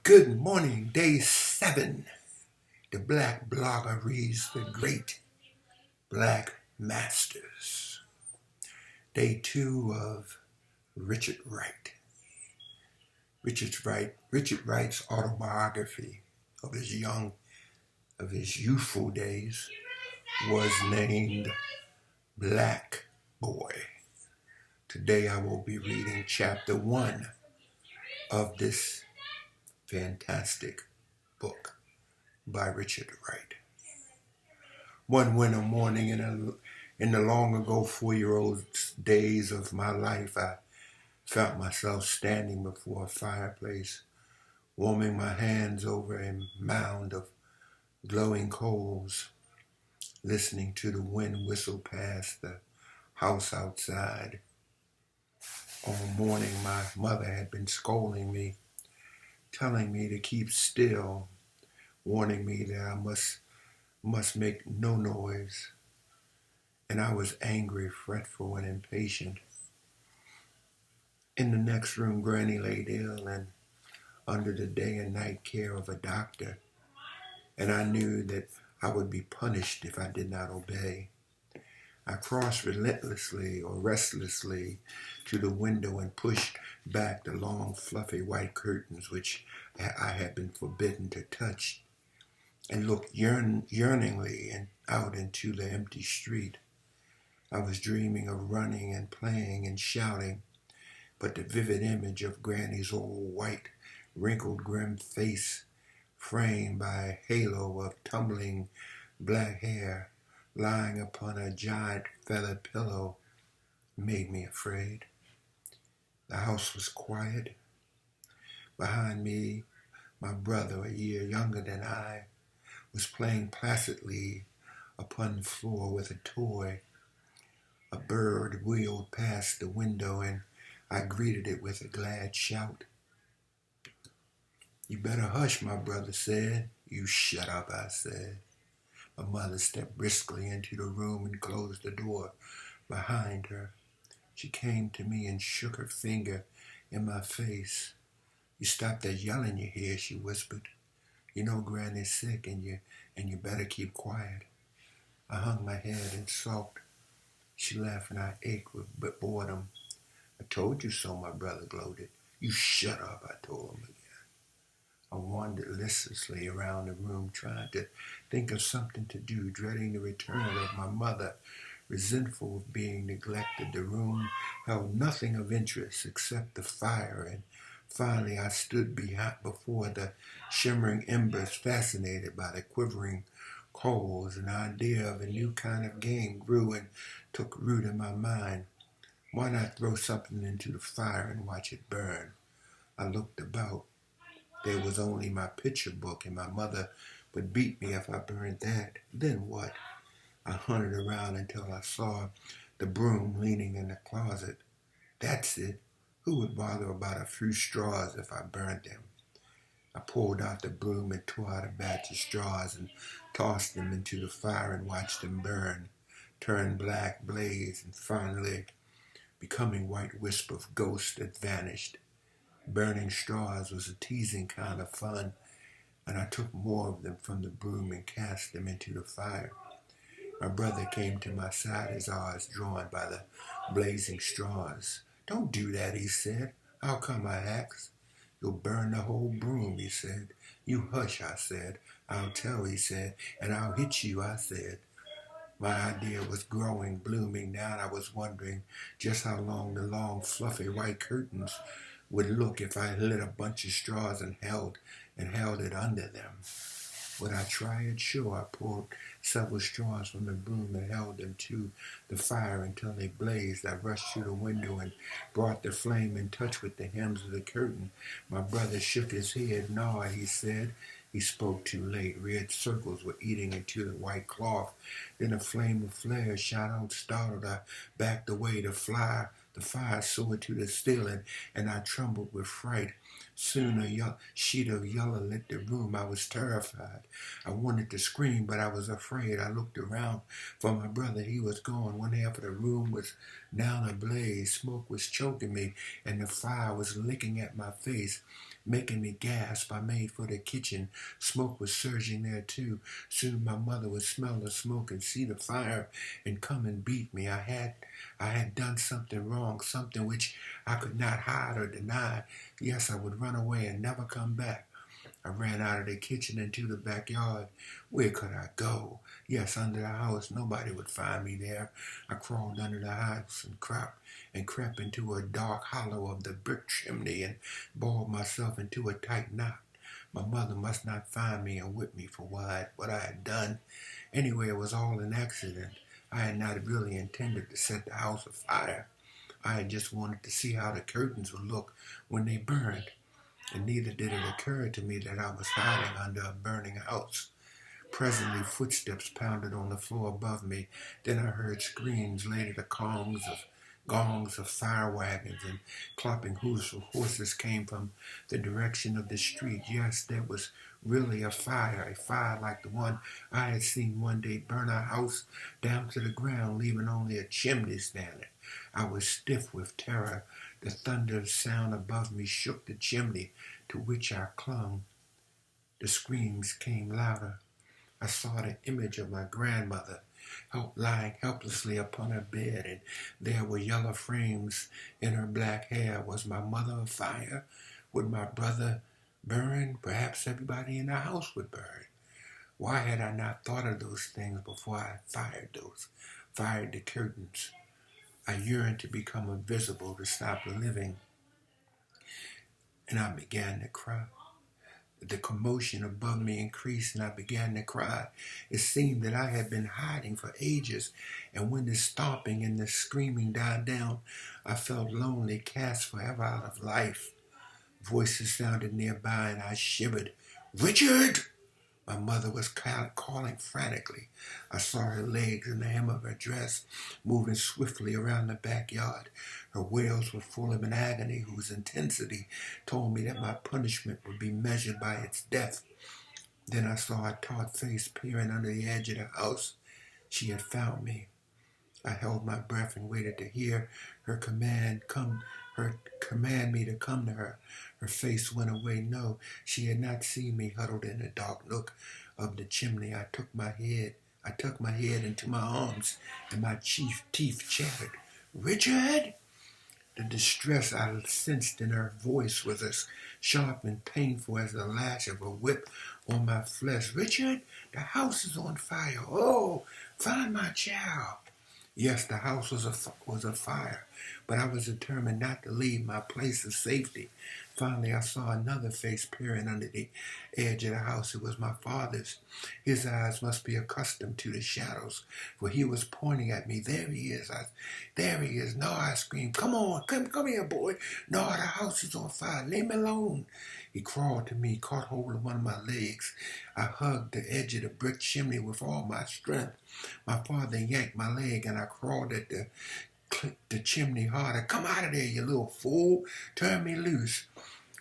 Good morning, day 7. The Black Blogger reads the great Black Masters. Day 2 of Richard Wright. Richard Wright's autobiography of his youthful days was named Black Boy. Today I will be reading chapter 1 of this fantastic book by Richard Wright. One winter morning in the long ago 4-year-old days of my life, I found myself standing before a fireplace, warming my hands over a mound of glowing coals, listening to the wind whistle past the house outside. All morning my mother had been scolding me, telling me to keep still, warning me that I must make no noise. And I was angry, fretful, and impatient. In the next room, Granny laid ill and under the day and night care of a doctor, and I knew that I would be punished if I did not obey. I crossed relentlessly or restlessly to the window and pushed back the long, fluffy white curtains which I had been forbidden to touch, and looked yearningly out into the empty street. I was dreaming of running and playing and shouting, but the vivid image of Granny's old white, wrinkled, grim face, framed by a halo of tumbling black hair lying upon a giant feathered pillow, made me afraid. The house was quiet. Behind me, my brother, a year younger than I, was playing placidly upon the floor with a toy. A bird wheeled past the window, and I greeted it with a glad shout. "You better hush," my brother said. "You shut up," I said. My mother stepped briskly into the room and closed the door behind her. She came to me and shook her finger in my face. "You stop that yelling you hear," she whispered. "You know Granny's sick, and you better keep quiet." I hung my head and sulked. She laughed and I ached with boredom. "I told you so," my brother gloated. "You shut up," I told him again. I wandered listlessly around the room, trying to think of something to do, dreading the return of my mother, resentful of being neglected. The room held nothing of interest except the fire, and finally I stood before the shimmering embers, fascinated by the quivering coals. An idea of a new kind of game grew and took root in my mind. Why not throw something into the fire and watch it burn? I looked about. There was only my picture book, and my mother would beat me if I burned that. Then what? I hunted around until I saw the broom leaning in the closet. That's it. Who would bother about a few straws if I burned them? I pulled out the broom and tore out a batch of straws and tossed them into the fire and watched them burn, turn black, blaze, and finally becoming white wisp of ghosts that vanished. Burning straws was a teasing kind of fun, and I took more of them from the broom and cast them into the fire. My brother came to my side, his eyes drawn by the blazing straws. "Don't do that," he said. "How come?" I asked. "You'll burn the whole broom," he said. "You hush," I said. "I'll tell," he said. "And I'll hit you," I said. My idea was growing, blooming. Now I was wondering just how long the long, fluffy white curtains would look if I lit a bunch of straws and held it under them. Would I try it? Sure. I pulled several straws from the broom and held them to the fire until they blazed. I rushed to the window and brought the flame in touch with the hems of the curtain. My brother shook his head. "No," he said. He spoke too late. Red circles were eating into the white cloth. Then a flame of flare shot out, startled. I backed away. The fire soared to the ceiling, and I trembled with fright. Soon a sheet of yellow lit the room. I was terrified. I wanted to scream, but I was afraid. I looked around for my brother. He was gone. One half of the room was down ablaze. Smoke was choking me, and the fire was licking at my face. making me gasp. I made for the kitchen. Smoke was surging there too. Soon my mother would smell the smoke and see the fire and come and beat me. I had done something wrong, something which I could not hide or deny. Yes, I would run away and never come back. I ran out of the kitchen into the backyard. Where could I go? Yes, under the house. Nobody would find me there. I crawled under the house and crept into a dark hollow of the brick chimney and balled myself into a tight knot. My mother must not find me and whip me for what I had done. Anyway, it was all an accident. I had not really intended to set the house afire. I had just wanted to see how the curtains would look when they burned, and neither did it occur to me that I was hiding under a burning house. Presently, footsteps pounded on the floor above me. Then I heard screams. Later, the gongs of fire wagons and clopping hoofs of horses came from the direction of the street. Yes, there was really a fire like the one I had seen one day burn our house down to the ground, leaving only a chimney standing. I was stiff with terror. The thunderous sound above me shook the chimney to which I clung. The screams came louder. I saw the image of my grandmother lying helplessly upon her bed, and there were yellow flames in her black hair. Was my mother afire? Would my brother burn? Perhaps everybody in the house would burn. Why had I not thought of those things before I fired the curtains? I yearned to become invisible, to stop living, and I began to cry. The commotion above me increased, and I began to cry. It seemed that I had been hiding for ages, and when the stomping and the screaming died down, I felt lonely, cast forever out of life. Voices sounded nearby, and I shivered. "Richard!" My mother was calling frantically. I saw her legs and the hem of her dress moving swiftly around the backyard. Her wails were full of an agony whose intensity told me that my punishment would be measured by its depth. Then I saw a taut face peering under the edge of the house. She had found me. I held my breath and waited to hear her command me to come to her. Her face went away. No, she had not seen me huddled in a dark nook of the chimney. I tucked my head into my arms, and my teeth chattered. "Richard!" The distress I sensed in her voice was as sharp and painful as the lash of a whip on my flesh. "Richard, the house is on fire. Oh, find my child." Yes, the house was afire, but I was determined not to leave my place of safety. Finally, I saw another face peering under the edge of the house. It was my father's. His eyes must be accustomed to the shadows, for he was pointing at me. "There he is. There he is." "No," I screamed. "Come on, come here, boy. No, the house is on fire. Leave me alone." He crawled to me, caught hold of one of my legs. I hugged the edge of the brick chimney with all my strength. My father yanked my leg, and I crawled at the chimney harder. "Come out of there, you little fool. Turn me loose."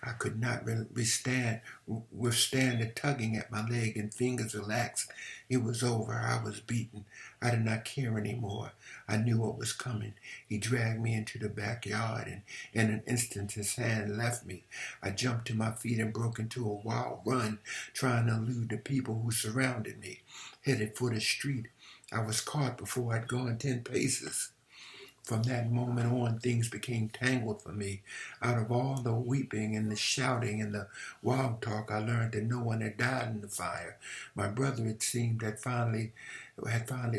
I could not withstand the tugging at my leg, and fingers relaxed. It was over. I was beaten. I did not care anymore. I knew what was coming. He dragged me into the backyard, and in an instant his hand left me. I jumped to my feet and broke into a wild run, trying to elude the people who surrounded me. Headed for the street, I was caught before I'd gone 10 paces. From that moment on, things became tangled for me. Out of all the weeping and the shouting and the wild talk, I learned that no one had died in the fire. My brother, it seemed, had finally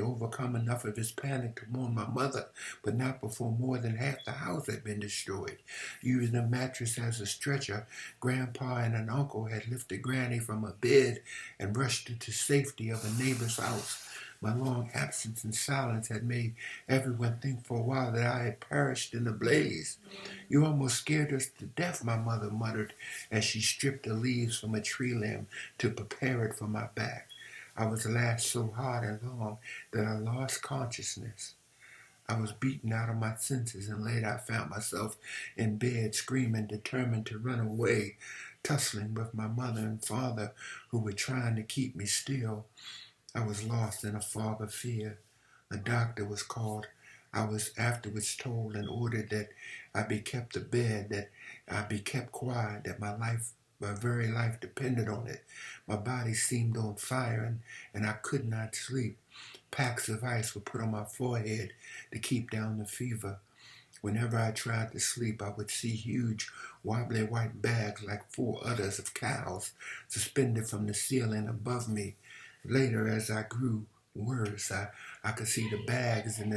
overcome enough of his panic to warn my mother, but not before more than half the house had been destroyed. Using a mattress as a stretcher, Grandpa and an uncle had lifted Granny from a bed and rushed her to safety of a neighbor's house. My long absence and silence had made everyone think for a while that I had perished in the blaze. "You almost scared us to death," my mother muttered as she stripped the leaves from a tree limb to prepare it for my back. I was lashed so hard and long that I lost consciousness. I was beaten out of my senses, and later I found myself in bed screaming, determined to run away, tussling with my mother and father who were trying to keep me still. I was lost in a fog of fear. A doctor was called. I was afterwards told and ordered that I be kept to bed, that I be kept quiet, that my life My very life depended on it. My body seemed on fire, and I could not sleep. Packs of ice were put on my forehead to keep down the fever. Whenever I tried to sleep, I would see huge, wobbly white bags like four udders of cows suspended from the ceiling above me. Later, as I grew worse, I could see the bags in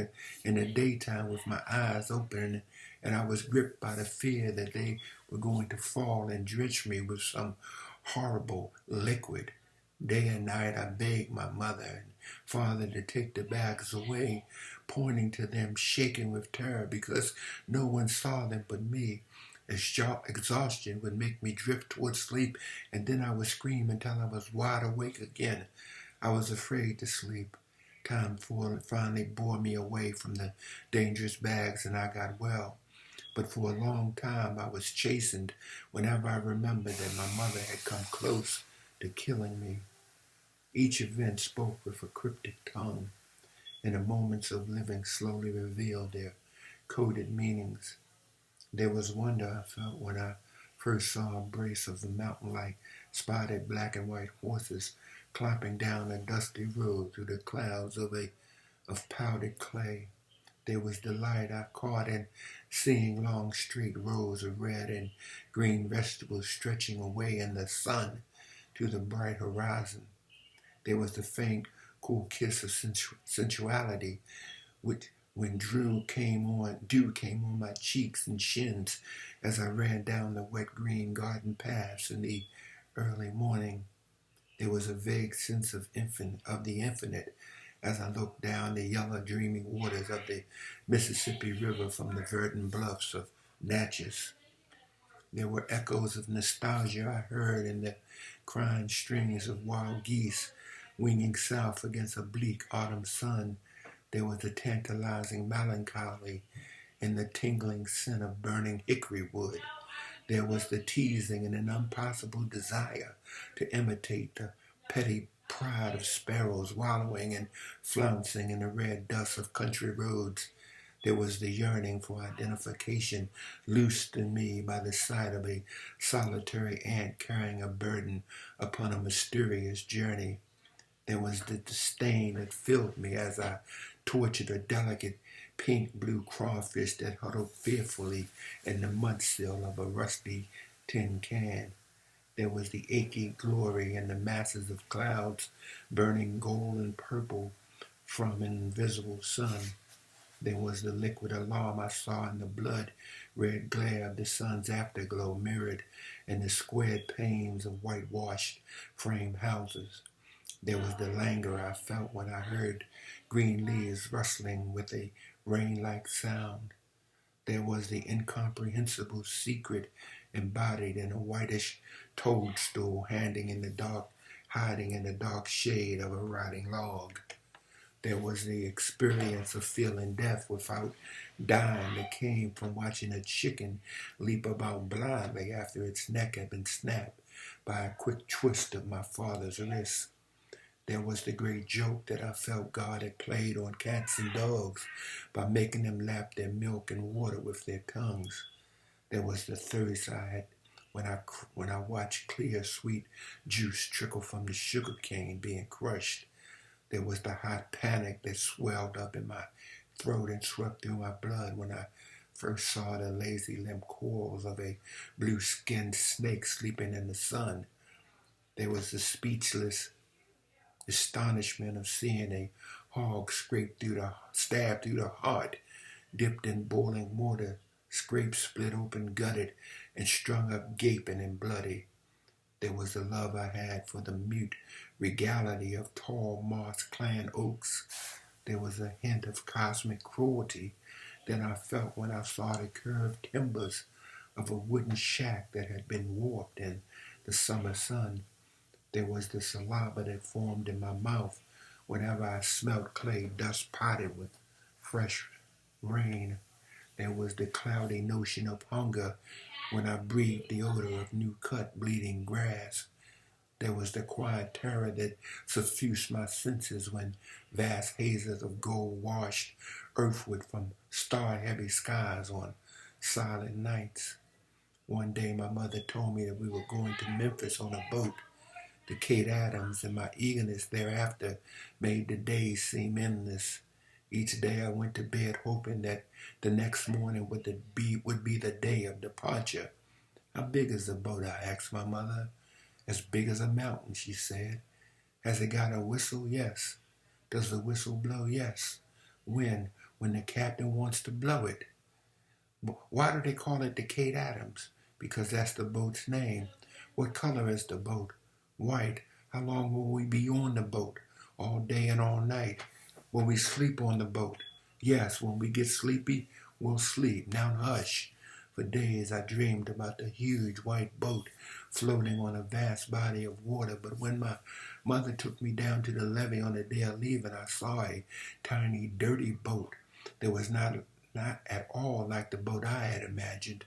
the daytime with my eyes open, and I was gripped by the fear that they were going to fall and drench me with some horrible liquid. Day and night I begged my mother and father to take the bags away, pointing to them, shaking with terror because no one saw them but me. Exhaustion would make me drift towards sleep, and then I would scream until I was wide awake again. I was afraid to sleep. Time finally bore me away from the dangerous bags, and I got well. But for a long time I was chastened whenever I remembered that my mother had come close to killing me. Each event spoke with a cryptic tongue, and the moments of living slowly revealed their coded meanings. There was wonder I felt when I first saw a brace of the mountain-like spotted black and white horses clopping down a dusty road through the clouds of powdered clay. There was delight I caught in seeing long straight rows of red and green vegetables stretching away in the sun to the bright horizon. There was the faint, cool kiss of sensuality, which when dew came on my cheeks and shins as I ran down the wet green garden paths in the early morning. There was a vague sense of the infinite as I looked down the yellow dreamy waters of the Mississippi River from the verdant bluffs of Natchez. There were echoes of nostalgia I heard in the crying strings of wild geese winging south against a bleak autumn sun. There was a tantalizing melancholy in the tingling scent of burning hickory wood. There was the teasing and an impossible desire to imitate the petty pride of sparrows wallowing and flouncing in the red dust of country roads. There was the yearning for identification loosed in me by the sight of a solitary ant carrying a burden upon a mysterious journey. There was the disdain that filled me as I tortured a delicate pink-blue crawfish that huddled fearfully in the mudsill of a rusty tin can. There was the achy glory in the masses of clouds burning gold and purple from an invisible sun. There was the liquid alarm I saw in the blood-red glare of the sun's afterglow mirrored in the squared panes of whitewashed frame houses. There was the languor I felt when I heard green leaves rustling with a rain-like sound. There was the incomprehensible secret embodied in a whitish toadstool hiding in the dark shade of a rotting log. There was the experience of feeling death without dying that came from watching a chicken leap about blindly after its neck had been snapped by a quick twist of my father's wrist. There was the great joke that I felt God had played on cats and dogs by making them lap their milk and water with their tongues. There was the thirst I had when I watched clear, sweet juice trickle from the sugar cane being crushed. There was the hot panic that swelled up in my throat and swept through my blood when I first saw the lazy limp coils of a blue-skinned snake sleeping in the sun. There was the speechless astonishment of seeing a hog stabbed through the heart, dipped in boiling water, scraped, split open, gutted, and strung up gaping and bloody. There was the love I had for the mute regality of tall moss-clad oaks. There was a hint of cosmic cruelty that I felt when I saw the curved timbers of a wooden shack that had been warped in the summer sun. There was the saliva that formed in my mouth whenever I smelt clay dust potted with fresh rain. There was the cloudy notion of hunger when I breathed the odor of new-cut bleeding grass. There was the quiet terror that suffused my senses when vast hazes of gold washed earthward from star-heavy skies on silent nights. One day my mother told me that we were going to Memphis on a boat to Kate Adams, and my eagerness thereafter made the days seem endless. Each day I went to bed hoping that the next morning would be the day of departure. How big is the boat? I asked my mother. As big as a mountain, she said. Has it got a whistle? Yes. Does the whistle blow? Yes. When? When the captain wants to blow it. Why do they call it the Kate Adams? Because that's the boat's name. What color is the boat? White. How long will we be on the boat? All day and all night. Will we sleep on the boat? Yes, when we get sleepy, we'll sleep. Now hush. For days I dreamed about the huge white boat floating on a vast body of water, but when my mother took me down to the levee on the day of leaving, I saw a tiny, dirty boat that was not at all like the boat I had imagined.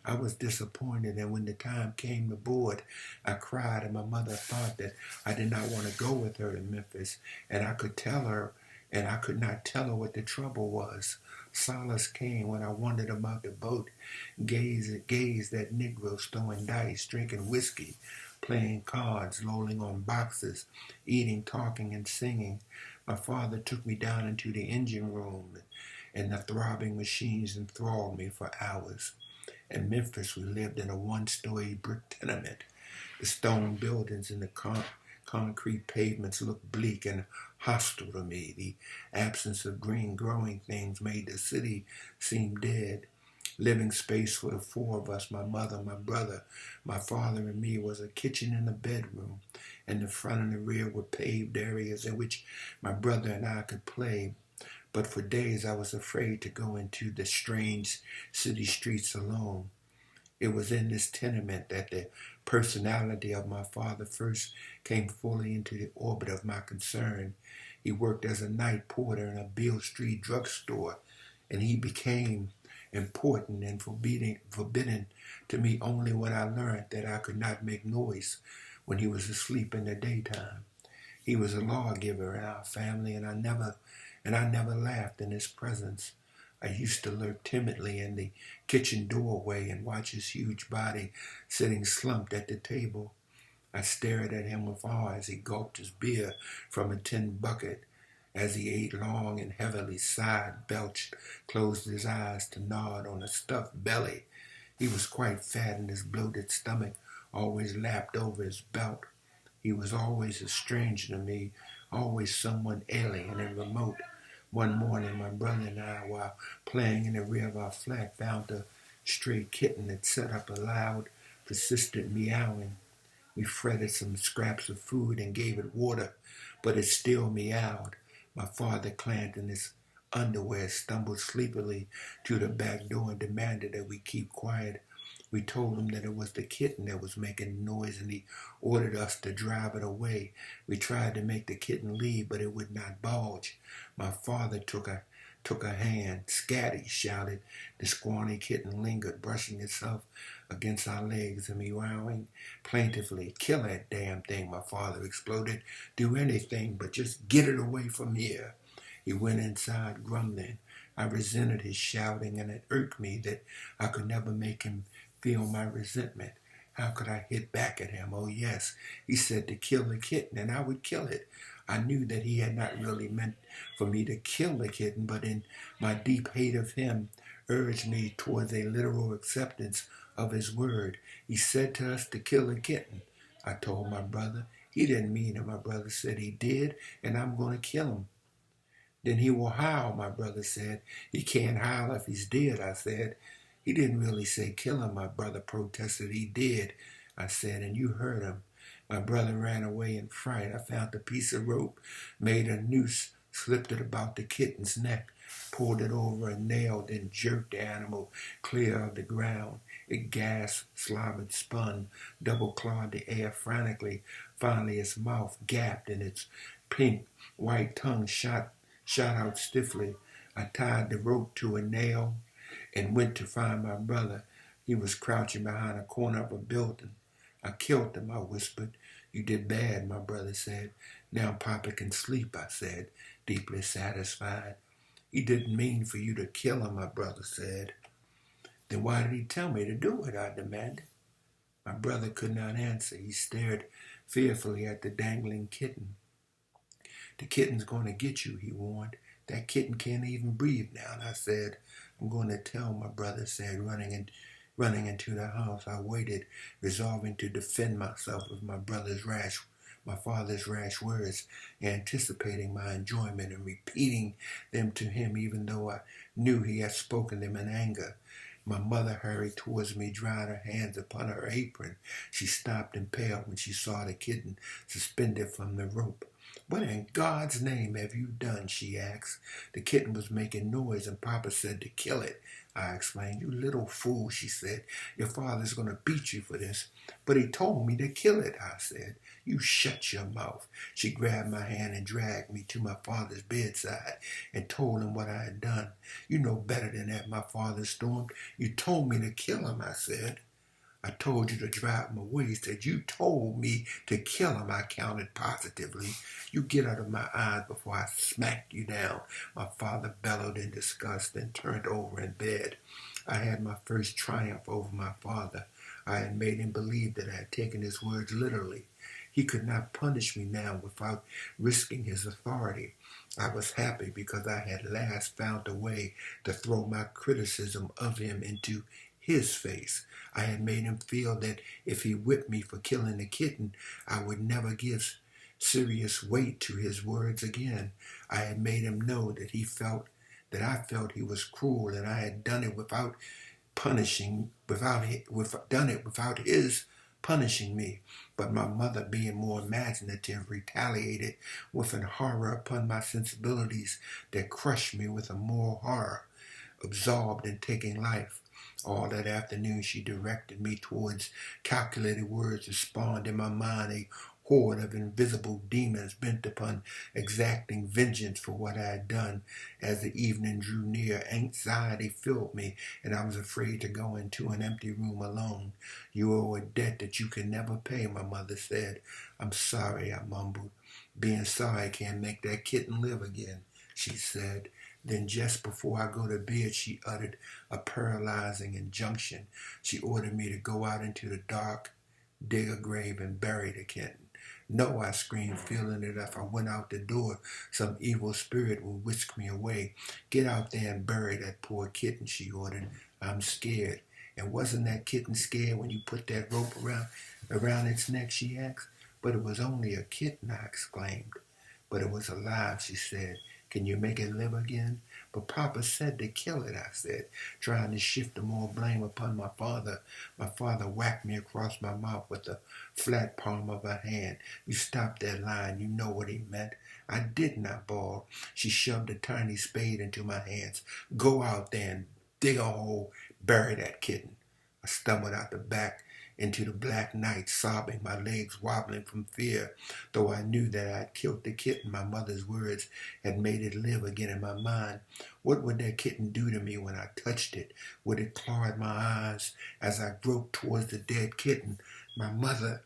I was disappointed, and when the time came to board, I cried, and my mother thought that I did not want to go with her to Memphis, and I could not tell her what the trouble was. Solace came when I wondered about the boat, gazed at Negroes throwing dice, drinking whiskey, playing cards, lolling on boxes, eating, talking, and singing. My father took me down into the engine room, and the throbbing machines enthralled me for hours. In Memphis, we lived in a one-story brick tenement. The stone buildings and the concrete pavements looked bleak and hostile to me. The absence of green growing things made the city seem dead. Living space for the four of us, my mother, my brother, my father, and me, was a kitchen and a bedroom, and the front and the rear were paved areas in which my brother and I could play. But for days I was afraid to go into the strange city streets alone. It was in this tenement that the personality of my father first came fully into the orbit of my concern. He worked as a night porter in a Beale Street drugstore, and he became important and forbidden to me only when I learned that I could not make noise when he was asleep in the daytime. He was a lawgiver in our family, and I never laughed in his presence. I used to lurk timidly in the kitchen doorway and watch his huge body sitting slumped at the table. I stared at him with awe as he gulped his beer from a tin bucket, as he ate long and heavily, sighed, belched, closed his eyes to nod on a stuffed belly. He was quite fat, and his bloated stomach always lapped over his belt. He was always a stranger to me, always someone alien and remote. One morning, my brother and I, while playing in the rear of our flat, found a stray kitten that set up a loud, persistent meowing. We fretted some scraps of food and gave it water, but it still meowed. My father, clad in his underwear, stumbled sleepily to the back door and demanded that we keep quiet. We told him that it was the kitten that was making noise, and he ordered us to drive it away. We tried to make the kitten leave, but it would not budge. My father took a hand. "Scat," he shouted. The scrawny kitten lingered, brushing itself against our legs and meowing plaintively. "Kill that damn thing," my father exploded. "Do anything, but just get it away from here." He went inside grumbling. I resented his shouting, and it irked me that I could never make him feel my resentment. How could I hit back at him? Oh yes, he said to kill the kitten, and I would kill it. I knew that he had not really meant for me to kill the kitten, but in my deep hate of him urged me towards a literal acceptance of his word. He said to us to kill the kitten. I told my brother. He didn't mean it. My brother said he did, and I'm going to kill him. "Then he will howl," my brother said. "He can't howl if he's dead," I said. "He didn't really say kill him," my brother protested. "He did," I said, "and you heard him." My brother ran away in fright. I found a piece of rope, made a noose, slipped it about the kitten's neck, pulled it over a nail, then jerked the animal clear of the ground. It gasped, slobbered, spun, double-clawed the air frantically. Finally, its mouth gaped and its pink, white tongue shot out stiffly. I tied the rope to a nail and went to find my brother. He was crouching behind a corner of a building. "I killed him," I whispered. "You did bad," my brother said. "Now Papa can sleep," I said, deeply satisfied. "He didn't mean for you to kill him," my brother said. Then why did he tell me to do it? I demanded. My brother could not answer. He stared fearfully at the dangling kitten. The kitten's going to get you, he warned. That kitten can't even breathe now. And I said, I'm going to tell, my brother said, running into the house. I waited, resolving to defend myself with my father's rash words, anticipating my enjoyment and repeating them to him, even though I knew he had spoken them in anger. My mother hurried towards me, drying her hands upon her apron. She stopped and paled when she saw the kitten suspended from the rope. What in God's name have you done? She asked. The kitten was making noise and Papa said to kill it. I explained. You little fool, she said. Your father's going to beat you for this. But he told me to kill it, I said. You shut your mouth. She grabbed my hand and dragged me to my father's bedside and told him what I had done. You know better than that, my father stormed. You told me to kill him, I said. I told you to drive him away. He said, you told me to kill him, I countered positively. You get out of my eyes before I smack you down. My father bellowed in disgust and turned over in bed. I had my first triumph over my father. I had made him believe that I had taken his words literally. He could not punish me now without risking his authority. I was happy because I had at last found a way to throw my criticism of him into his face. I had made him feel that if he whipped me for killing the kitten, I would never give serious weight to his words again. I had made him know that I felt he was cruel, and I had done it without his punishing me. But my mother, being more imaginative, retaliated with an horror upon my sensibilities that crushed me with a more horror, absorbed in taking life. All that afternoon she directed me towards calculated words that spawned in my mind a horde of invisible demons bent upon exacting vengeance for what I had done. As the evening drew near, anxiety filled me, and I was afraid to go into an empty room alone. You owe a debt that you can never pay, my mother said. I'm sorry, I mumbled. Being sorry can't make that kitten live again, she said. Then just before I go to bed, she uttered a paralyzing injunction. She ordered me to go out into the dark, dig a grave, and bury the kitten. No, I screamed, feeling that if I went out the door, some evil spirit would whisk me away. Get out there and bury that poor kitten, she ordered. I'm scared. And wasn't that kitten scared when you put that rope around its neck, she asked. But it was only a kitten, I exclaimed. But it was alive, she said. Can you make it live again? But Papa said to kill it, I said, trying to shift the more blame upon my father. My father whacked me across my mouth with the flat palm of her hand. You stopped that line. You know what he meant. I did not bawl. She shoved a tiny spade into my hands. Go out there and dig a hole. Bury that kitten. I stumbled out the back into the black night, sobbing, my legs wobbling from fear. Though I knew that I had killed the kitten, my mother's words had made it live again in my mind. What would that kitten do to me when I touched it? Would it claw at my eyes as I groped towards the dead kitten? My mother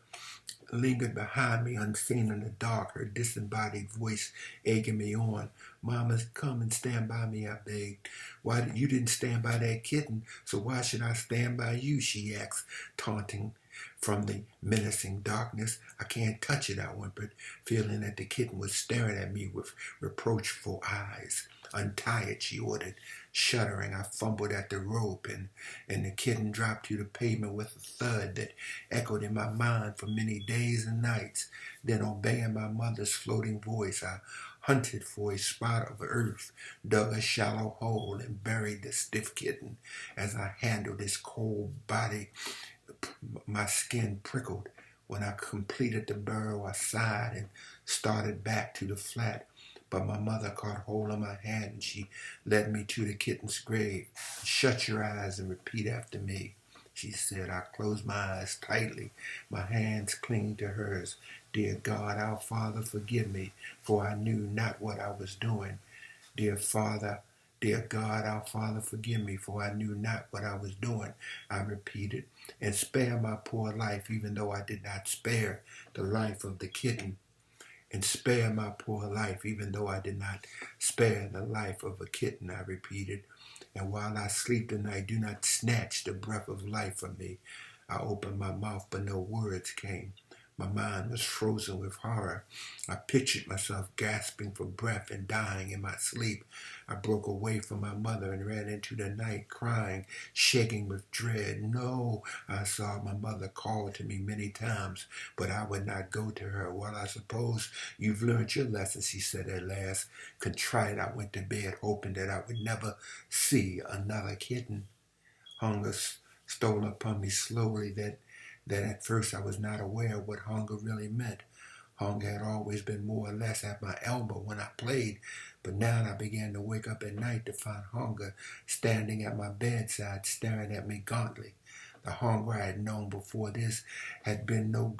lingered behind me unseen in the dark, her disembodied voice egging me on. Mama, come and stand by me, I begged. Why, you didn't stand by that kitten, so why should I stand by you, she asked, taunting from the menacing darkness. I can't touch it, I whimpered, feeling that the kitten was staring at me with reproachful eyes. Untie it, she ordered. Shuddering, I fumbled at the rope, and the kitten dropped to the pavement with a thud that echoed in my mind for many days and nights. Then, obeying my mother's floating voice, I hunted for a spot of earth, dug a shallow hole, and buried the stiff kitten. As I handled its cold body, my skin prickled. When I completed the burrow, I sighed and started back to the flat. But my mother caught hold of my hand and she led me to the kitten's grave. Shut your eyes and repeat after me, she said. I closed my eyes tightly, my hands clinging to hers. Dear God, our Father, forgive me, for I knew not what I was doing. Dear God, our Father, forgive me, for I knew not what I was doing, I repeated, and spare my poor life, even though I did not spare the life of the kitten. And spare my poor life, even though I did not spare the life of a kitten, I repeated. And while I sleep tonight, do not snatch the breath of life from me. I opened my mouth, but no words came. My mind was frozen with horror. I pictured myself gasping for breath and dying in my sleep. I broke away from my mother and ran into the night, crying, shaking with dread. No, I saw my mother call to me many times, but I would not go to her. Well, I suppose you've learned your lesson, she said at last. Contrite, I went to bed, hoping that I would never see another kitten. Hunger stole upon me slowly, that at first I was not aware of what hunger really meant. Hunger had always been more or less at my elbow when I played, but now I began to wake up at night to find hunger standing at my bedside, staring at me gauntly. The hunger I had known before this had been no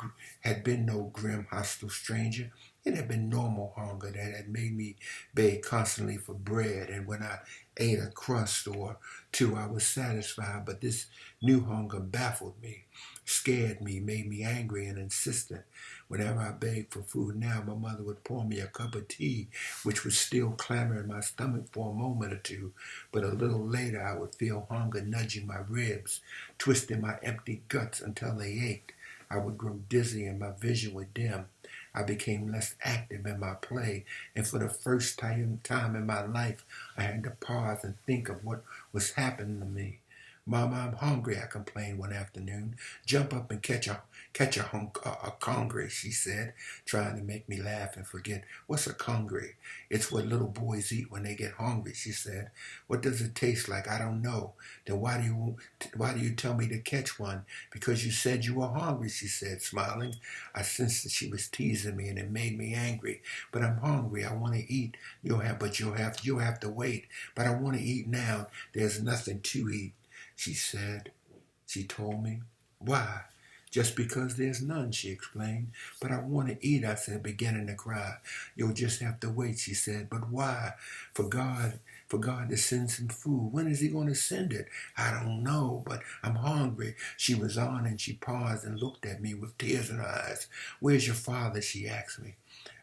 grim, hostile stranger. It had been normal hunger that had made me beg constantly for bread, and when I ate a crust or two, I was satisfied. But this new hunger baffled me, scared me, made me angry and insistent. Whenever I begged for food now, my mother would pour me a cup of tea, which would still clamor in my stomach for a moment or two. But a little later, I would feel hunger nudging my ribs, twisting my empty guts until they ached. I would grow dizzy and my vision would dim. I became less active in my play, and for the first time in my life, I had to pause and think of what was happening to me. Mama, I'm hungry, I complained one afternoon. Jump up and catch a congre, she said, trying to make me laugh and forget. What's a congre? It's what little boys eat when they get hungry, she said. What does it taste like? I don't know. Then why do you tell me to catch one? Because you said you were hungry, she said, smiling. I sensed that she was teasing me and it made me angry. But I'm hungry. I want to eat. You'll have to wait. But I want to eat now. There's nothing to eat. She told me. Why? Just because there's none, she explained. But I want to eat, I said, beginning to cry. You'll just have to wait, she said. But why? For God to send some food. When is he going to send it? I don't know, but I'm hungry. She was on and she paused and looked at me with tears in her eyes. Where's your father? She asked me.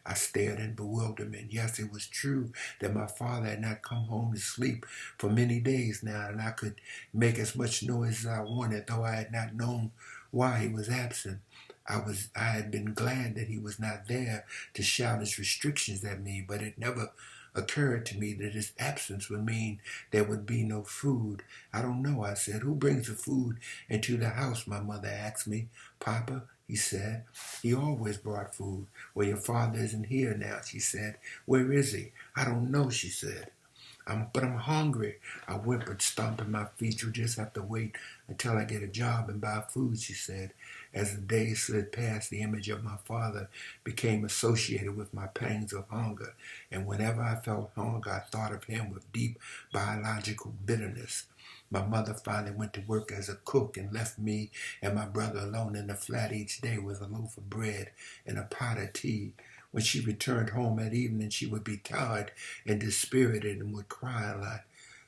I stared in bewilderment. Yes, it was true that my father had not come home to sleep for many days now, and I could make as much noise as I wanted, though I had not known why he was absent. I had been glad that he was not there to shout his restrictions at me, but it never occurred to me that his absence would mean there would be no food. I don't know, I said. Who brings the food into the house? My mother asked me. Papa, he said. He always brought food. Well, your father isn't here now, she said. Where is he? I don't know, she said. But I'm hungry. I whimpered, stomping my feet. You'll just have to wait until I get a job and buy food, she said. As the days slid past, the image of my father became associated with my pangs of hunger. And whenever I felt hunger, I thought of him with deep biological bitterness. My mother finally went to work as a cook and left me and my brother alone in the flat each day with a loaf of bread and a pot of tea. When she returned home at evening, she would be tired and dispirited and would cry a lot.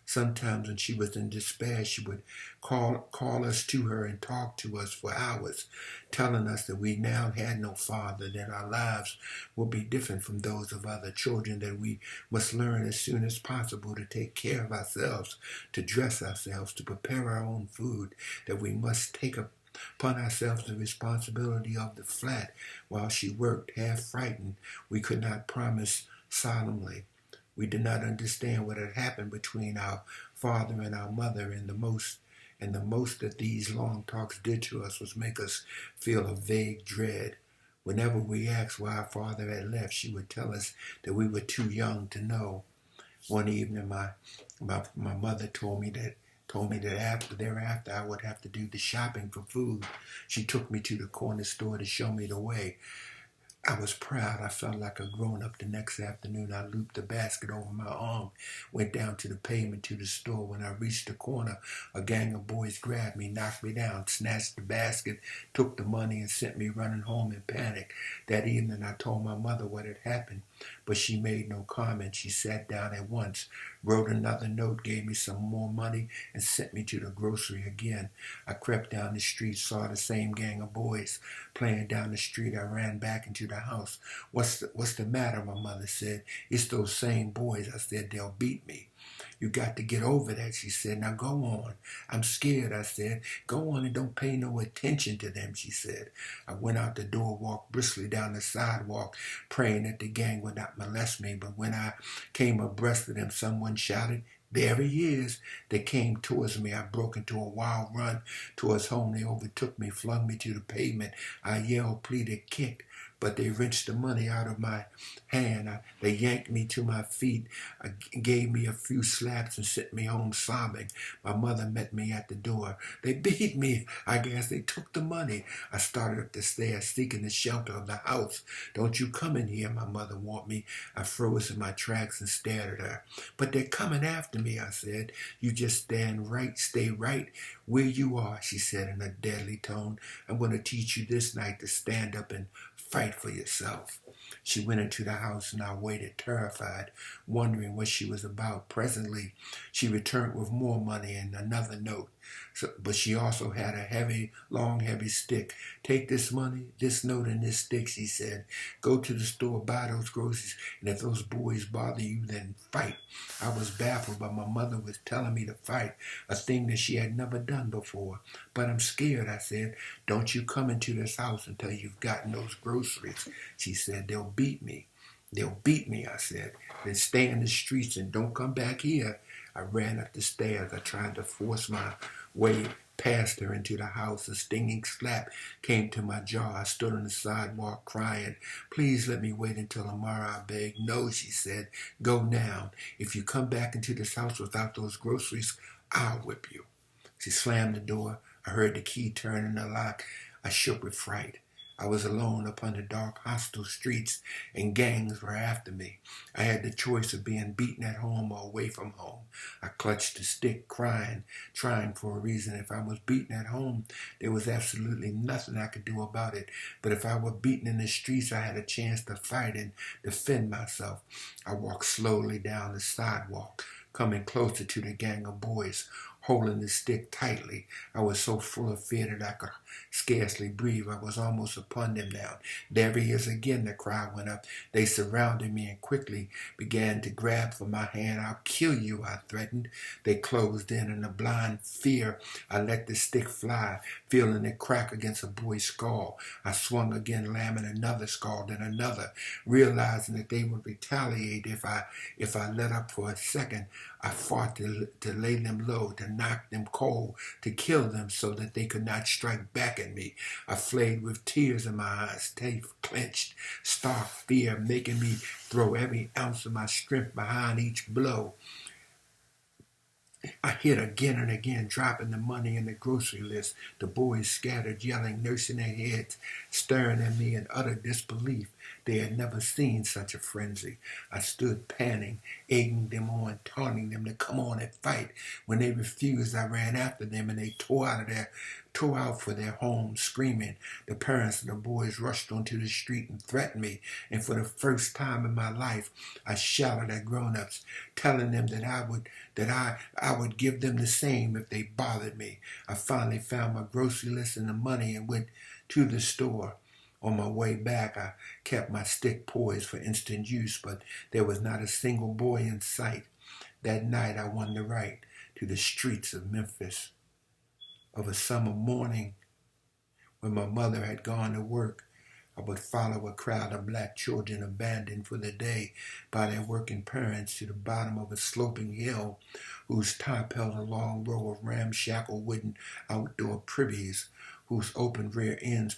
Sometimes when she was in despair, she would call us to her and talk to us for hours, telling us that we now had no father, that our lives would be different from those of other children, that we must learn as soon as possible to take care of ourselves, to dress ourselves, to prepare our own food, that we must take upon ourselves the responsibility of the flat. While she worked, half frightened, we could not promise solemnly. We did not understand what had happened between our father and our mother, and the most that these long talks did to us was make us feel a vague dread. Whenever we asked why our father had left, she would tell us that we were too young to know. One evening, my mother told me that thereafter I would have to do the shopping for food. She took me to the corner store to show me the way. I was proud. I felt like a grown-up. The next afternoon, I looped the basket over my arm, went down to the pavement to the store. When I reached the corner, a gang of boys grabbed me, knocked me down, snatched the basket, took the money, and sent me running home in panic. That evening, I told my mother what had happened, but she made no comment. She sat down at once, wrote another note, gave me some more money, and sent me to the grocery again. I crept down the street, saw the same gang of boys playing down the street. I ran back into the house. What's the matter? My mother said. It's those same boys. I said, they'll beat me. You got to get over that, she said. Now go on. I'm scared, I said. Go on and don't pay no attention to them, she said. I went out the door, walked briskly down the sidewalk, praying that the gang would not molest me. But when I came abreast of them, someone shouted, "There he is." They came towards me. I broke into a wild run towards home. They overtook me, flung me to the pavement. I yelled, pleaded, kicked, but they wrenched the money out of my hand. They yanked me to my feet, gave me a few slaps and sent me home sobbing. My mother met me at the door. They beat me. I guess they took the money. I started up the stairs, seeking the shelter of the house. "Don't you come in here," my mother warned me. I froze in my tracks and stared at her. "But they're coming after me," I said. "You just stay right where you are," she said in a deadly tone. "I'm going to teach you this night to stand up and fight for yourself." She went into the house and I waited terrified, wondering what she was about. Presently, she returned with more money and another note. But she also had a long, heavy stick. "Take this money, this note, and this stick," she said. "Go to the store, buy those groceries, and if those boys bother you, then fight." I was baffled, but my mother was telling me to fight, a thing that she had never done before. "But I'm scared," I said. "Don't you come into this house until you've gotten those groceries," she said. "They'll beat me." "They'll beat me," I said. "Then stay in the streets and don't come back here." I ran up the stairs. I tried to force my way past her into the house. A stinging slap came to my jaw. I stood on the sidewalk crying. "Please let me wait until tomorrow," I begged. "No," she said. "Go now. If you come back into this house without those groceries, I'll whip you." She slammed the door. I heard the key turn in the lock. I shook with fright. I was alone upon the dark, hostile streets, and gangs were after me. I had the choice of being beaten at home or away from home. I clutched the stick, crying, trying for a reason. If I was beaten at home, there was absolutely nothing I could do about it. But if I were beaten in the streets, I had a chance to fight and defend myself. I walked slowly down the sidewalk, coming closer to the gang of boys, holding the stick tightly. I was so full of fear that I could scarcely breathe. I was almost upon them now. "There he is again," the cry went up. They surrounded me and quickly began to grab for my hand. "I'll kill you," I threatened. They closed in. In a blind fear, I let the stick fly, feeling it crack against a boy's skull. I swung again, lamming another skull, then another, realizing that they would retaliate if I let up for a second. I fought to lay them low, to knock them cold, to kill them so that they could not strike back at me. I flayed with tears in my eyes, teeth clenched, stark fear making me throw every ounce of my strength behind each blow. I hit again and again, dropping the money in the grocery list. The boys scattered, yelling, nursing their heads, staring at me in utter disbelief. They had never seen such a frenzy. I stood panting, egging them on, taunting them to come on and fight. When they refused, I ran after them and they tore out for their homes, screaming. The parents of the boys rushed onto the street and threatened me, and for the first time in my life, I shouted at grown-ups, telling them that I would give them the same if they bothered me. I finally found my grocery list and the money and went to the store. On my way back, I kept my stick poised for instant use, but there was not a single boy in sight. That night, I won the right to the streets of Memphis. Of a summer morning, when my mother had gone to work, I would follow a crowd of black children abandoned for the day by their working parents to the bottom of a sloping hill whose top held a long row of ramshackle wooden outdoor privies whose open rear ends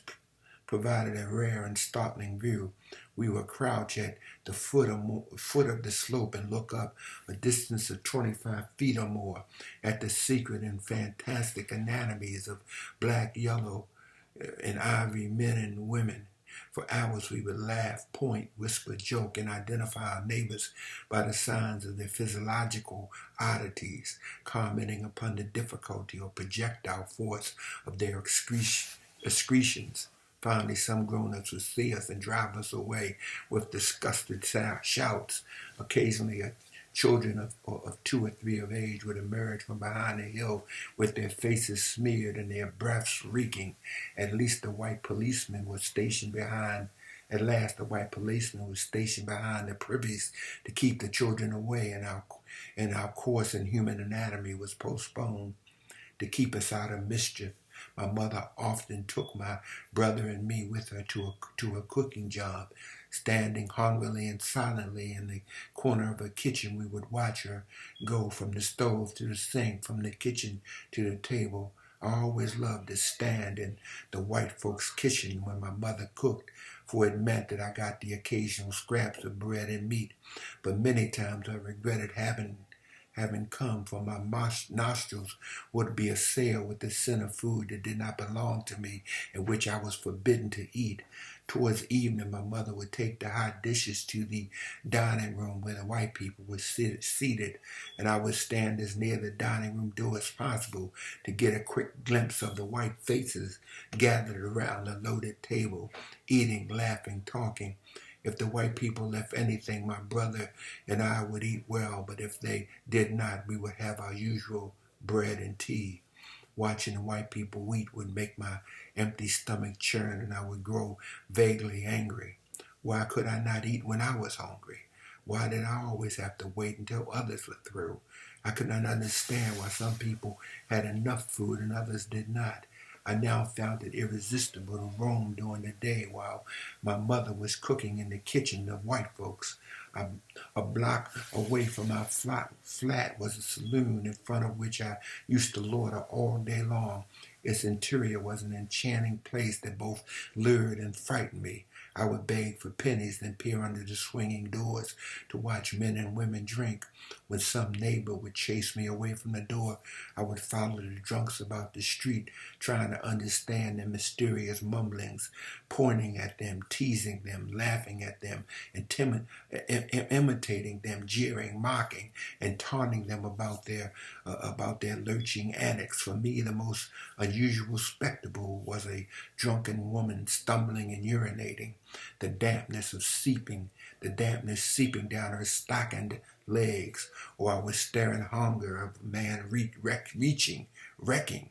provided a rare and startling view. We would crouch at the foot of the slope and look up a distance of 25 feet or more at the secret and fantastic anatomies of black, yellow, and ivory men and women. For hours we would laugh, point, whisper, joke, and identify our neighbors by the signs of their physiological oddities, commenting upon the difficulty or projectile force of their excretions. Finally, some grown-ups would see us and drive us away with disgusted shouts. Occasionally, children of 2 or 3 of age would emerge from behind a hill with their faces smeared and their breaths reeking. At least the white policemen were stationed behind At last, the white policeman was stationed behind the privies to keep the children away, and our course in human anatomy was postponed to keep us out of mischief. My mother often took my brother and me with her to a cooking job. Standing hungrily and silently in the corner of her kitchen, we would watch her go from the stove to the sink, from the kitchen to the table. I always loved to stand in the white folks' kitchen when my mother cooked, for it meant that I got the occasional scraps of bread and meat. But many times I regretted having come, for my nostrils would be assailed with the scent of food that did not belong to me and which I was forbidden to eat. Towards evening, my mother would take the hot dishes to the dining room where the white people were seated, and I would stand as near the dining room door as possible to get a quick glimpse of the white faces gathered around the loaded table, eating, laughing, talking. If the white people left anything, my brother and I would eat well, but if they did not, we would have our usual bread and tea. Watching the white people eat would make my empty stomach churn, and I would grow vaguely angry. Why could I not eat when I was hungry? Why did I always have to wait until others were through? I could not understand why some people had enough food and others did not. I now found it irresistible to roam during the day while my mother was cooking in the kitchen of white folks. A block away from our flat was a saloon in front of which I used to loiter all day long. Its interior was an enchanting place that both lured and frightened me. I would beg for pennies, then peer under the swinging doors to watch men and women drink. When some neighbor would chase me away from the door, I would follow the drunks about the street, trying to understand their mysterious mumblings, pointing at them, teasing them, laughing at them, imitating them, jeering, mocking, and taunting them about their lurching antics. For me, the most unusual spectacle was a drunken woman stumbling and urinating, the dampness seeping down her stockinged legs, or I was staring hunger of a man wrecking.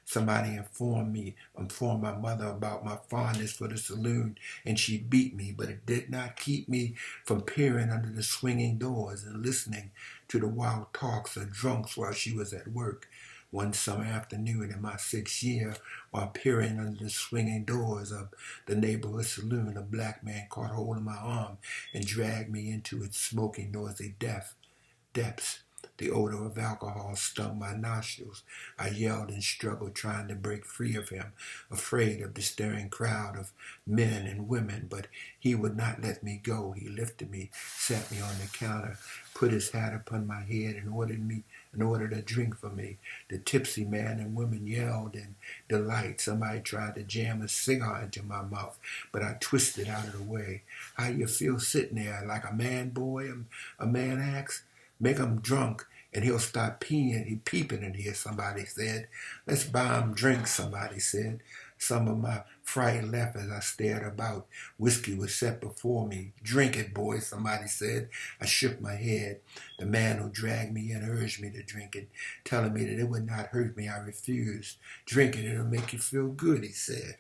Somebody informed my mother about my fondness for the saloon, and she beat me, but it did not keep me from peering under the swinging doors and listening to the wild talks of drunks while she was at work. One summer afternoon in my 6th year, while peering under the swinging doors of the neighborhood saloon, a black man caught hold of my arm and dragged me into its smoky, noisy depths. The odor of alcohol stung my nostrils. I yelled and struggled, trying to break free of him, afraid of the staring crowd of men and women, but he would not let me go. He lifted me, sat me on the counter, put his hat upon my head, and ordered a drink for me. The tipsy man and women yelled in delight. Somebody tried to jam a cigar into my mouth, but I twisted out of the way. How you feel sitting there like a man, boy? A man asked. Make him drunk, and he'll stop peeping in here, somebody said. Let's buy him drinks, somebody said. Some of my fright left as I stared about. Whiskey was set before me. Drink it, boy, somebody said. I shook my head. The man who dragged me in urged me to drink it, telling me that it would not hurt me. I refused. Drink it, it'll make you feel good, he said.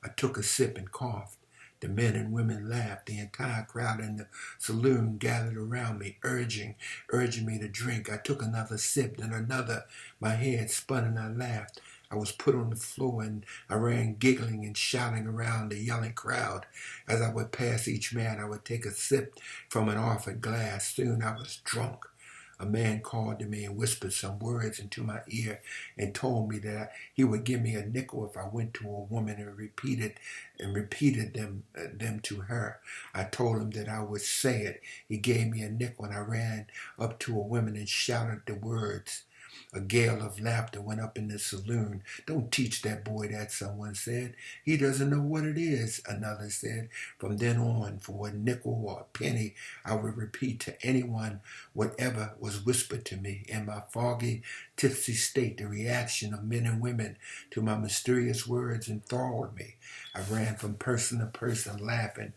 I took a sip and coughed. The men and women laughed. The entire crowd in the saloon gathered around me, urging me to drink. I took another sip, then another. My head spun and I laughed. I was put on the floor and I ran giggling and shouting around the yelling crowd. As I would pass each man, I would take a sip from an offered glass. Soon I was drunk. A man called to me and whispered some words into my ear and told me that he would give me a nickel if I went to a woman and repeated them to her. I told him that I would say it. He gave me a nickel and I ran up to a woman and shouted the words. A gale of laughter went up in the saloon. Don't teach that boy that, someone said. He doesn't know what it is, another said. From then on, for a nickel or a penny, I would repeat to anyone whatever was whispered to me. In my foggy, tipsy state, the reaction of men and women to my mysterious words enthralled me. I ran from person to person, laughing,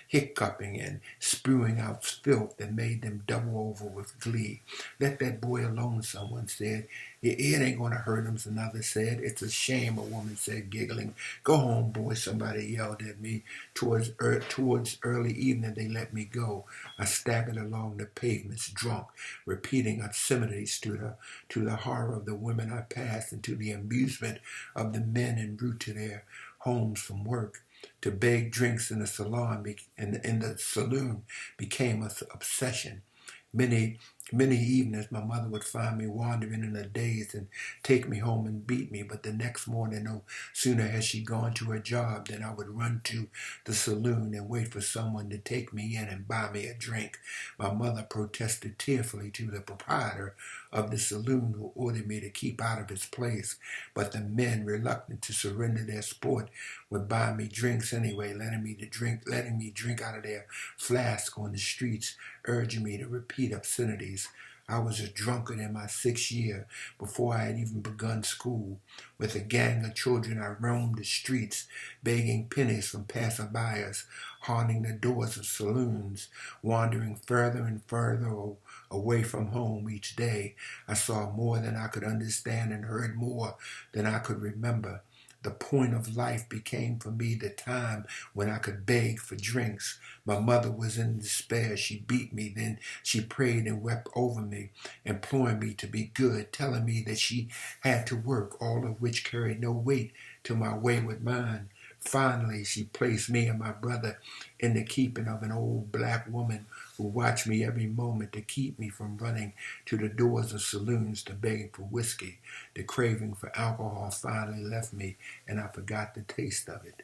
hiccuping, and spewing out filth that made them double over with glee. Let that boy alone, someone said. It ain't gonna hurt him, another said. It's a shame, a woman said, giggling. Go home, boy, somebody yelled at me. Towards early evening, they let me go. I staggered along the pavements, drunk, repeating obscenities to the horror of the women I passed and to the amusement of the men en route to their homes from work. To beg drinks in the saloon became an obsession. Many, many evenings my mother would find me wandering in a daze and take me home and beat me, but the next morning, no sooner had she gone to her job than I would run to the saloon and wait for someone to take me in and buy me a drink. My mother protested tearfully to the proprietor of the saloon, who ordered me to keep out of his place, but the men, reluctant to surrender their sport, would buy me drinks anyway, letting me drink out of their flask on the streets, urging me to repeat obscenities. I was a drunkard in my 6th year before I had even begun school. With a gang of children, I roamed the streets, begging pennies from passerbyers, haunting the doors of saloons, wandering further and further away from home each day. I saw more than I could understand and heard more than I could remember. The point of life became for me the time when I could beg for drinks. My mother was in despair. She beat me. Then she prayed and wept over me, imploring me to be good, telling me that she had to work, all of which carried no weight to my wayward mind. Finally, she placed me and my brother in the keeping of an old black woman who watched me every moment to keep me from running to the doors of saloons to beg for whiskey. The craving for alcohol finally left me, and I forgot the taste of it.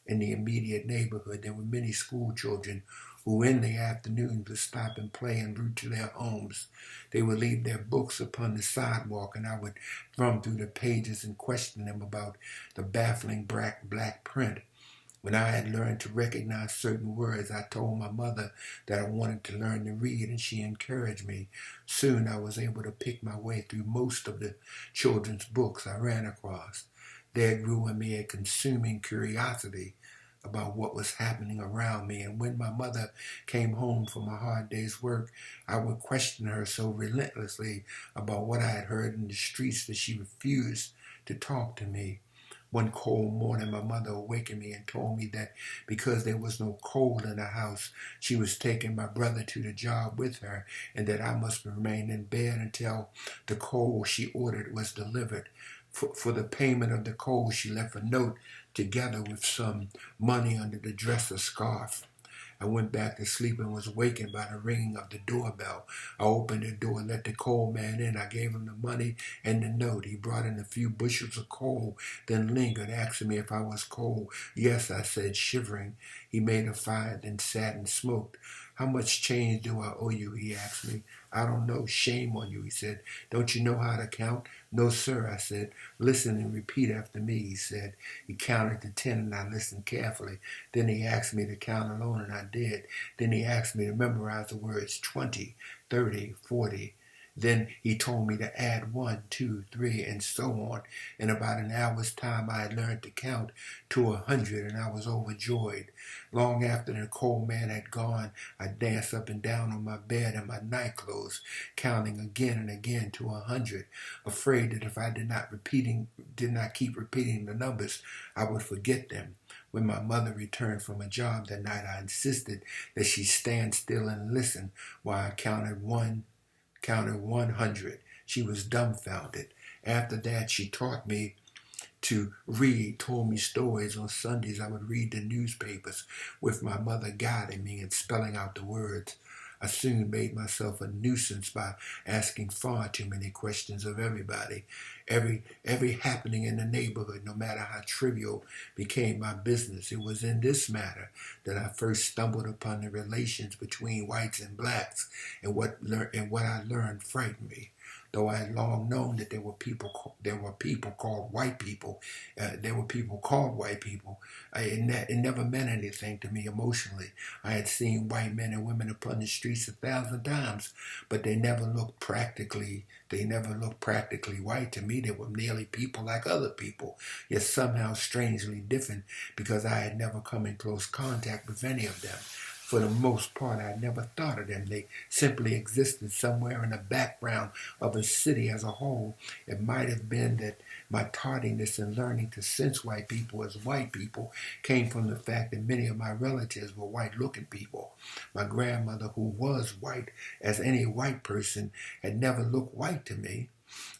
In the immediate neighborhood, there were many school children who in the afternoons would stop and play en route to their homes. They would leave their books upon the sidewalk, and I would thumb through the pages and question them about the baffling black print. When I had learned to recognize certain words, I told my mother that I wanted to learn to read, and she encouraged me. Soon I was able to pick my way through most of the children's books I ran across. There grew in me a consuming curiosity about what was happening around me, and when my mother came home from a hard day's work, I would question her so relentlessly about what I had heard in the streets that she refused to talk to me. One cold morning, my mother awakened me and told me that because there was no coal in the house, she was taking my brother to the job with her, and that I must remain in bed until the coal she ordered was delivered. For the payment of the coal, she left a note together with some money under the dresser scarf. I went back to sleep and was wakened by the ringing of the doorbell. I opened the door and let the coal man in. I gave him the money and the note. He brought in a few bushels of coal, then lingered, asking me if I was cold. Yes, I said, shivering. He made a fire, then sat and smoked. How much change do I owe you? He asked me. I don't know. Shame on you, he said. Don't you know how to count? No, sir, I said. Listen and repeat after me, he said. He counted to 10 and I listened carefully. Then he asked me to count alone and I did. Then he asked me to memorize the words 20, 30, 40. Then he told me to add 1, 2, 3, and so on. In about an hour's time, I had learned to count to 100, and I was overjoyed. Long after the coal man had gone, I danced up and down on my bed in my nightclothes, counting again and again to 100, afraid that if I did not keep repeating the numbers, I would forget them. When my mother returned from a job that night, I insisted that she stand still and listen while I counted 100. She was dumbfounded. After that, she taught me to read, told me stories. On Sundays, I would read the newspapers with my mother guiding me and spelling out the words. I soon made myself a nuisance by asking far too many questions of everybody. Every happening in the neighborhood, no matter how trivial, became my business. It was in this matter that I first stumbled upon the relations between whites and blacks, and what I learned frightened me. Though I had long known that there were people called white people, it never meant anything to me emotionally. I had seen white men and women upon the streets 1,000 times, but they never looked practically white to me. They were merely people like other people, yet somehow strangely different because I had never come in close contact with any of them. For the most part, I never thought of them. They simply existed somewhere in the background of a city as a whole. It might have been that my tardiness in learning to sense white people as white people came from the fact that many of my relatives were white-looking people. My grandmother, who was white as any white person, had never looked white to me.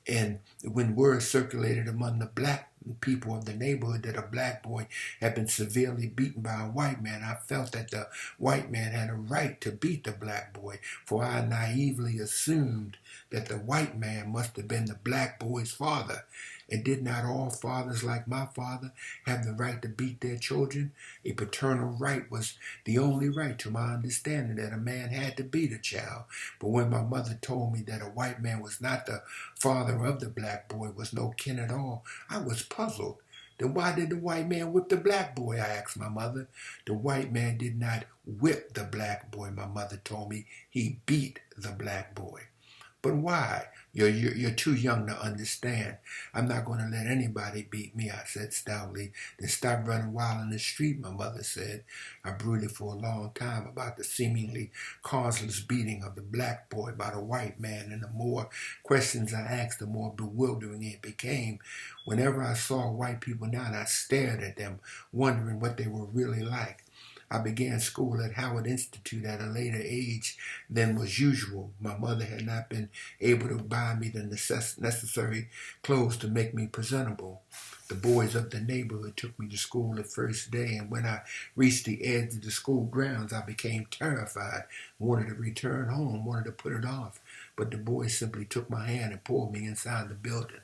And when word circulated among the black people of the neighborhood that a black boy had been severely beaten by a white man, I felt that the white man had a right to beat the black boy, for I naively assumed that the white man must have been the black boy's father. And did not all fathers like my father have the right to beat their children? A paternal right was the only right, to my understanding, that a man had to beat a child. But when my mother told me that a white man was not the father of the black boy, was no kin at all, I was puzzled. Then why did the white man whip the black boy? I asked my mother. The white man did not whip the black boy, my mother told me. He beat the black boy. But why? You're too young to understand. I'm not going to let anybody beat me, I said stoutly. Then stop running wild in the street, my mother said. I brooded for a long time about the seemingly causeless beating of the black boy by the white man, and the more questions I asked, the more bewildering it became. Whenever I saw white people now, I stared at them, wondering what they were really like. I began school at Howard Institute at a later age than was usual. My mother had not been able to buy me the necessary clothes to make me presentable. The boys of the neighborhood took me to school the first day, and when I reached the edge of the school grounds, I became terrified, wanted to return home, wanted to put it off. But the boys simply took my hand and pulled me inside the building.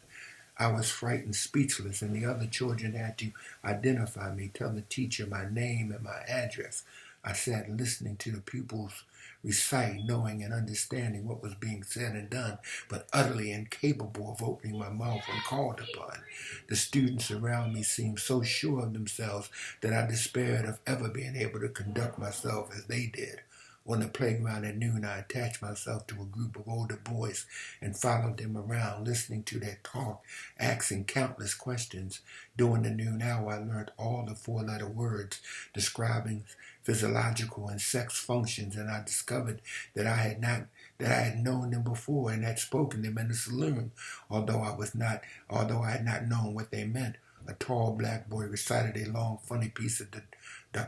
I was frightened, speechless, and the other children had to identify me, tell the teacher my name and my address. I sat listening to the pupils recite, knowing and understanding what was being said and done, but utterly incapable of opening my mouth when called upon. The students around me seemed so sure of themselves that I despaired of ever being able to conduct myself as they did. On the playground at noon, I attached myself to a group of older boys and followed them around, listening to their talk, asking countless questions. During the noon hour, I learned all the four-letter words describing physiological and sex functions, and I discovered that I had known them before and had spoken them in the saloon, although I had not known what they meant. A tall black boy recited a long, funny piece of the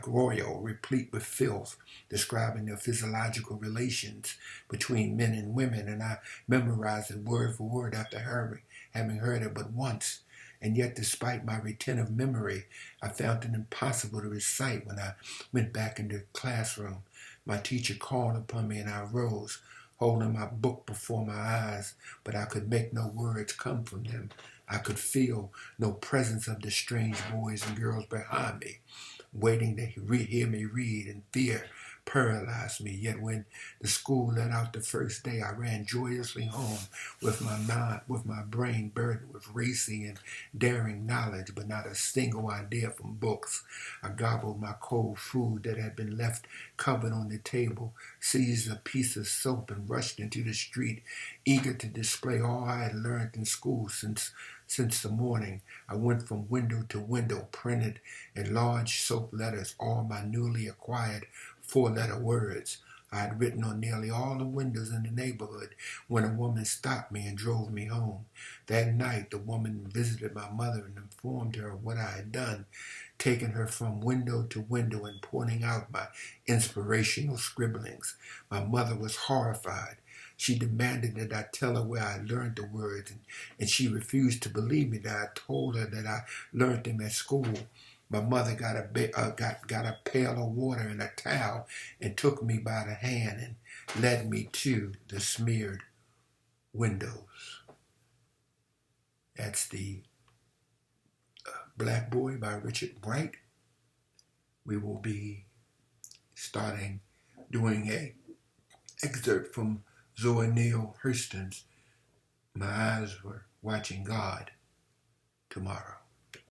Royal, replete with filth, describing the physiological relations between men and women, and I memorized it word for word after having heard it but once. And yet, despite my retentive memory, I found it impossible to recite when I went back into the classroom. My teacher called upon me, and I rose, holding my book before my eyes, but I could make no words come from them. I could feel no presence of the strange boys and girls behind me, waiting to hear me read, and fear paralyzed me. Yet when the school let out the first day, I ran joyously home with my brain burdened with racing and daring knowledge, but not a single idea from books. I gobbled my cold food that had been left covered on the table, seized a piece of soap, and rushed into the street, eager to display all I had learned in school since the morning. I went from window to window, printed in large soap letters all my newly acquired four-letter words. I had written on nearly all the windows in the neighborhood when a woman stopped me and drove me home. That night, the woman visited my mother and informed her of what I had done, taking her from window to window and pointing out my inspirational scribblings. My mother was horrified. She demanded that I tell her where I learned the words, and she refused to believe me that I told her that I learned them at school. My mother got a pail of water and a towel and took me by the hand and led me to the smeared windows. That's the Black Boy by Richard Wright. We will be doing a excerpt from Zora Neale Hurston's My Eyes Were Watching God tomorrow.